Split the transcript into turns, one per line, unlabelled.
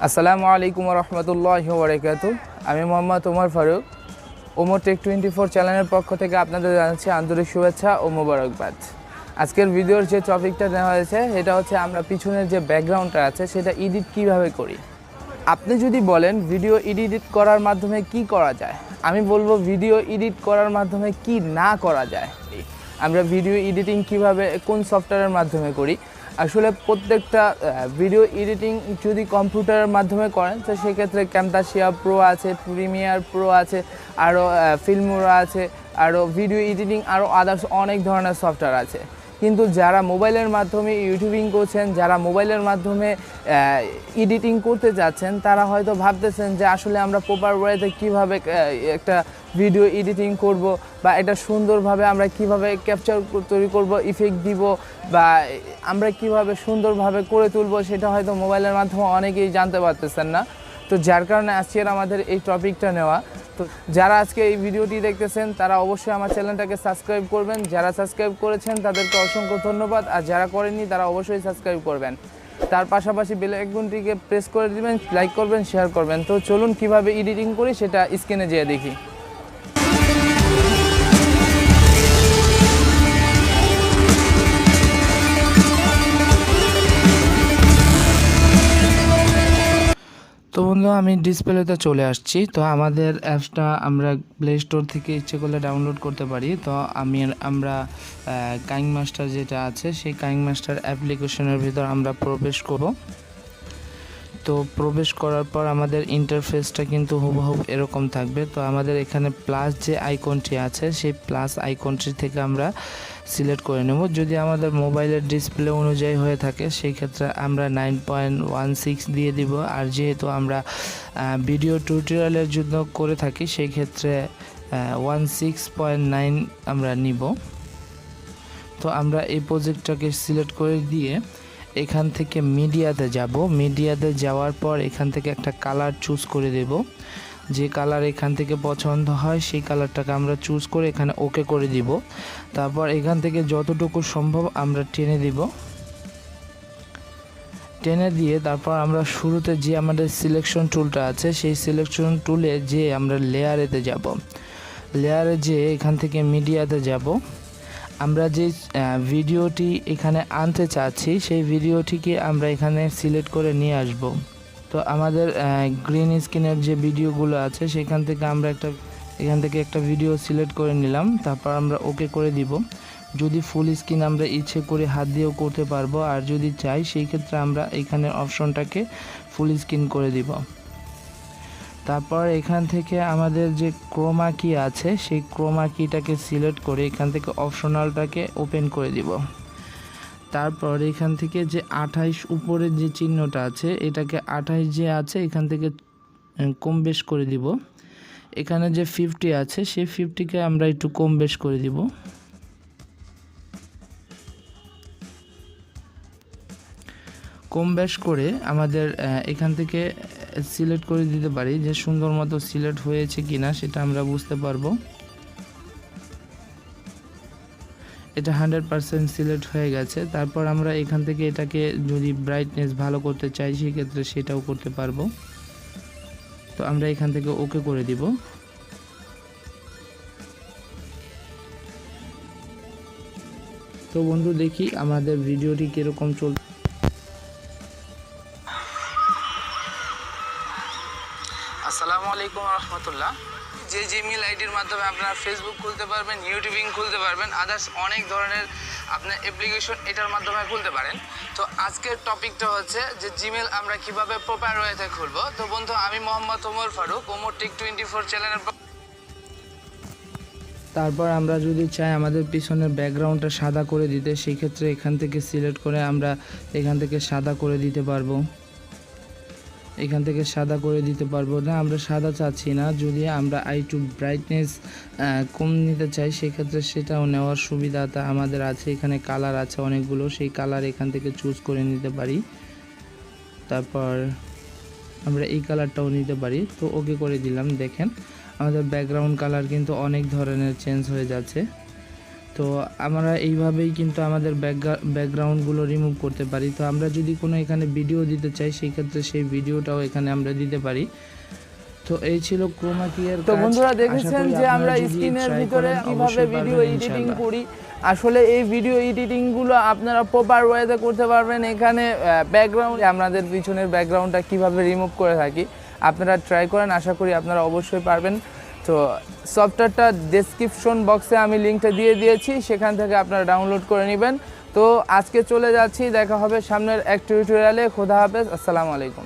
আসসালামু আলাইকুম রহমতুল্লাহি ওয়া বারাকাতুহু। আমি মোহাম্মদ ওমর ফারুক, ওমর টেক 24 চ্যানেলের পক্ষ থেকে আপনাদের জানাচ্ছি আন্তরিক শুভেচ্ছা ও মোবারকবাদ। আজকের ভিডিওর যে টপিকটা নেওয়া হয়েছে সেটা হচ্ছে আমরা পিছনের যে ব্যাকগ্রাউন্ডটা আছে সেটা এডিট কিভাবে করি। আপনি যদি বলেন ভিডিও এডিট করার মাধ্যমে কি করা যায়, আমি বলবো ভিডিও এডিট করার মাধ্যমে কি না করা যায়। আমরা ভিডিও এডিটিং কিভাবে কোন সফটওয়্যারের মাধ্যমে করি। আসলে প্রত্যেকটা ভিডিও এডিটিং যদি কম্পিউটারের মাধ্যমে করেন তো সেক্ষেত্রে ক্যামতাসিয়া প্রো আছে, প্রিমিয়ার প্রো আছে, আরও ফিল্মোরা আছে, আরও ভিডিও এডিটিং আরও আদার্স অনেক ধরনের সফটওয়্যার আছে। কিন্তু যারা মোবাইলের মাধ্যমে ইউটিউবিং করছেন, যারা মোবাইলের মাধ্যমে এডিটিং করতে যাচ্ছেন, তারা হয়তো ভাবতেছেন যে আসলে আমরা প্রপার ওয়েতে কীভাবে একটা ভিডিও এডিটিং করব বা এটা সুন্দরভাবে আমরা কিভাবে ক্যাপচার তৈরি করব, ইফেক্ট দিব বা আমরা কিভাবে সুন্দরভাবে করে তুলব, সেটা হয়তো মোবাইলের মাধ্যমে অনেকেই জানতে পারতেছেন না। তো যার কারণে আজকের আমাদের এই টপিকটা নেওয়া। তো যারা আজকে এই ভিডিওটি দেখতেছেন তারা অবশ্যই আমার চ্যানেলটাকে সাবস্ক্রাইব করবেন। যারা সাবস্ক্রাইব করেছেন তাদেরকে অসংখ্য ধন্যবাদ, আর যারা করেননি তারা অবশ্যই সাবস্ক্রাইব করবেন। তার পাশাপাশি বেল আইকনটিকে প্রেস করে দিবেন, লাইক করবেন, শেয়ার করবেন। তো চলুন কিভাবে এডিটিং করি সেটা স্ক্রিনে যেয়ে দেখি। তো বন্ধু, আমি ডিসপ্লেতে চলে আসছি। তো আমাদের অ্যাপসটা আমরা প্লে স্টোর থেকে ইচ্ছে করলে ডাউনলোড করতে পারি। তো আমরা কাইনমাস্টার যেটা আছে সেই কাইনমাস্টার অ্যাপ্লিকেশনের ভিতর আমরা প্রবেশ করব। তো প্রবেশ করার পর আমাদের ইন্টারফেসটা কিন্তু হুবহু এরকম থাকবে। তো আমাদের এখানে প্লাস যে আইকনটি আছে সেই প্লাস আইকনটি থেকে আমরা সিলেক্ট করে নেব। যদি আমাদের মোবাইলের ডিসপ্লে অনুযায়ী হয়ে থাকে সেই ক্ষেত্রে আমরা 9.16 দিয়ে দিব। আর যেহেতু আমরা ভিডিও টিউটোরিয়ালের জন্য করে থাকি সেই ক্ষেত্রে 16.9 আমরা নিব। তো আমরা এই প্রজেক্টটাকে সিলেক্ট করে দিয়ে এখান থেকে মিডিয়াতে যাব। মিডিয়াতে যাওয়ার পর এখান থেকে একটা কালার চুজ করে দেব। যে কালার এখান থেকে পছন্দ হয় সেই কালারটাকে আমরা চুজ করে এখানে ওকে করে দিব। তারপর এখান থেকে যতটুকু সম্ভব আমরা টেনে দিব। টেনে দিয়ে তারপর আমরা শুরুতে যে আমাদের সিলেকশন টুলটা আছে সেই সিলেকশন টুলে যে আমরা লেয়ারেতে যাব। লেয়ারে যে এখান থেকে মিডিয়াতে যাব। আমরা যে ভিডিওটি এখানে আনতে চাচ্ছি সেই ভিডিওটিকে আমরা এখানে সিলেক্ট করে নিয়ে আসব। তো আমাদের গ্রিন স্ক্রিনের যে ভিডিওগুলো আছে সেখান থেকে আমরা এখান থেকে একটা ভিডিও সিলেক্ট করে নিলাম। তারপর আমরা ওকে করে দিব। যদি ফুল স্ক্রিন আমরা ইচ্ছে করে হাত দিয়েও করতে পারবো, আর যদি চাই সেই ক্ষেত্রে আমরা এখানে অপশনটাকে ফুল স্ক্রিন করে দিব। তারপর এখান থেকে আমাদের যে ক্রোমা কি আছে সেই ক্রোমা কিটাকে সিলেক্ট করে এখান থেকে অপশনালটাকে ওপেন করে দিব। তারপর এখান থেকে যে 28 উপরের যে চিহ্নটা আছে এটাকে 28 যে আছে এখান থেকে কম বেশ করে দিব। এখানে যে 50 আছে সেই 50কে আমরা একটু কম বেশ করে দিব। কম বেশ করে আমাদের এখান থেকে সিলেক্ট করে দিতে পারি যে সুন্দর মতো সিলেক্ট হয়েছে কিনা সেটা আমরা বুঝতে পারবো। এটা 100% সিলেক্ট হয়ে গেছে। তারপর আমরা এখান থেকে এটাকে যদি ব্রাইটনেস ভালো করতে চাই সেক্ষেত্রে সেটাও করতে পারবো। তো আমরা এখান থেকে ওকে করে দিব। তো বন্ধু, দেখি আমাদের ভিডিওটি কিরকম চলছে। আসসালামু আলাইকুম রহমতুল্লাহ। যে জিমেইল আইডির মাধ্যমে আপনারা ফেসবুক খুলতে পারবেন, ইউটিউবিং খুলতে পারবেন, আদার্স অনেক ধরনের আপনার অ্যাপ্লিকেশন এটার মাধ্যমে খুলতে পারেন। তো আজকের টপিকটা হচ্ছে যে জিমেইল আমরা কিভাবে প্রপার ওয়েতে খুলবো। তো বন্ধু, আমি মোহাম্মদ ওমর ফারুক, ওমর টেক 24 চ্যানেলের। তারপর আমরা যদি চাই আমাদের পিছনের ব্যাকগ্রাউন্ডটা সাদা করে দিতে সেই ক্ষেত্রে এখান থেকে সিলেক্ট করে আমরা এখান থেকে সাদা করে দিতে পারবো। এখান থেকে সাদা করে দিতে পারবো না, আমরা সাদা চাচ্ছি না। যদি আমরা একটু ব্রাইটনেস কম নিতে চাই সেক্ষেত্রে সেটাও নেওয়ার সুবিধাটা আমাদের আছে। এখানে কালার আছে অনেকগুলো, সেই কালার এখান থেকে চুজ করে নিতে পারি। তারপর আমরা এই কালারটাও নিতে পারি। তো ওকে করে দিলাম। দেখেন আমাদের ব্যাকগ্রাউন্ড কালার কিন্তু অনেক ধরনের চেঞ্জ হয়ে যাচ্ছে। তো আমরা এইভাবেই কিন্তু আমাদের ব্যাকগ্রাউন্ডগুলো রিমুভ করতে পারি। তো আমরা যদি কোনো এখানে ভিডিও দিতে চাই সেই ক্ষেত্রে সেই ভিডিওটাও এখানে আমরা দিতে পারি। তো এই ছিল ক্রোমা কি এর কাজ। তো বন্ধুরা দেখেছেন যে আমরা স্ক্রিনের ভিতরে কিভাবে ভিডিও এডিটিং করি। আসলে এই ভিডিও এডিটিংগুলো আপনারা প্রপার ওয়েতে করতে পারবেন। এখানে ব্যাকগ্রাউন্ড আমাদের পিছনের ব্যাকগ্রাউন্ডটা কিভাবে রিমুভ করে থাকি আপনারা ট্রাই করেন, আশা করি আপনারা অবশ্যই পারবেন। তো সফটওয়্যারটা ডেসক্রিপশন বক্সে আমি লিঙ্কটা দিয়ে দিয়েছি, সেখান থেকে আপনারা ডাউনলোড করে নেবেন। তো আজকে চলে যাচ্ছি, দেখা হবে সামনের এক টিউটোরিয়ালে। খোদা হাফেজ, আসসালামু আলাইকুম।